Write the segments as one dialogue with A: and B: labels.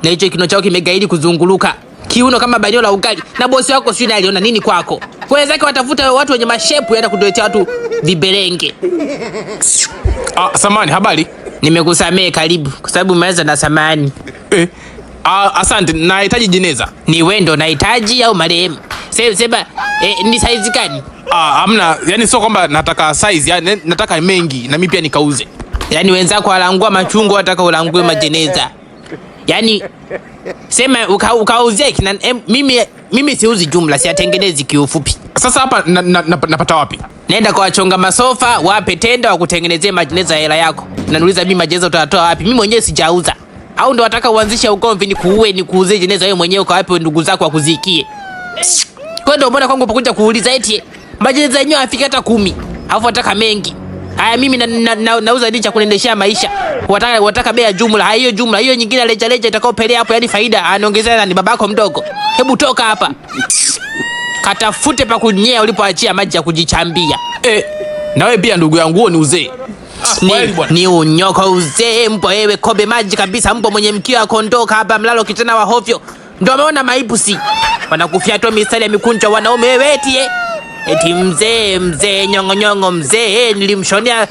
A: Na hicho kino chao kimegaidi kuzunguluka. Kiuno kama banyo la ugali. Na bosi wako sio aliona nini kwako? Wenzake watafuta watu wenye mashepu yana kutuletea watu viberenge.
B: Samani, habari?
A: Nimekusamea karibu kwa sababu umeanza na samani.
B: Asante, nahitaji jeneza.
A: Ni wewe ndo nahitaji au marehemu? Sema ni size gani?
B: Hamna, yani sio kwamba nataka size, yani nataka mengi na mimi pia nikauze.
A: Yani wenzako walangua machungu wataka ulangue majeneza. Yani sema ukauze kina mimi siuzi jumla, siatengenezi kiufupi.
B: Sasa hapa napata wapi?
A: Nenda kwa wachonga masofa, wape tenda wakutengenezee majeneza hela yako. Nanuliza mimi majeneza utatoa wapi? Mimi mwenyewe sijauza. Au ndo wataka uanzishe ugomvi ni kuuze jeneza wewe mwenyewe kwa wapi ndugu zako wakuzikie. Kwa ndo mbona kwangu pakuja kuuliza eti majeneza yenyewe afika hata 10. Alafu wataka mengi. Haya mimi nauza nini cha kuendeshea maisha. Wataka bei ya jumla. Hiyo jumla, hiyo nyingine leja itakayopelea hapo yani faida anaongezea ni babako mdogo. Hebu toka hapa. Katafute pa kunyea ulipoachia maji ya kujichambia.
B: Na wewe pia ndugu yangu ni uzee.
A: Ni unyoko uzee mpo wewe kobe maji kabisa mpo mwenye mkia wa kondoka hapa mlalo kitana wa hovyo. Ndio ameona maibu si. Wanakufia mistari ya mikunjo wanaume wewe eti mzee nyongo mzee nilimshonea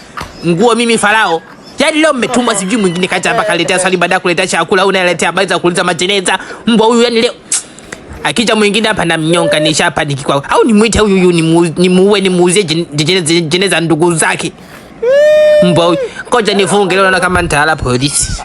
A: nguo mimi Farao. Yaani leo mmetumwa sijui mwingine kaja hapa kaletea swali baada kuletea chakula unaletea habari za kuuliza majeneza. Mbwa huyu yani leo akija mwingine hapa na mnyonga nishapaniki kwao. Au nimuite huyu nimuuzie jeneza ndugu zake. Mbwa huyu ngoja nifunge leo na kama nitala polisi.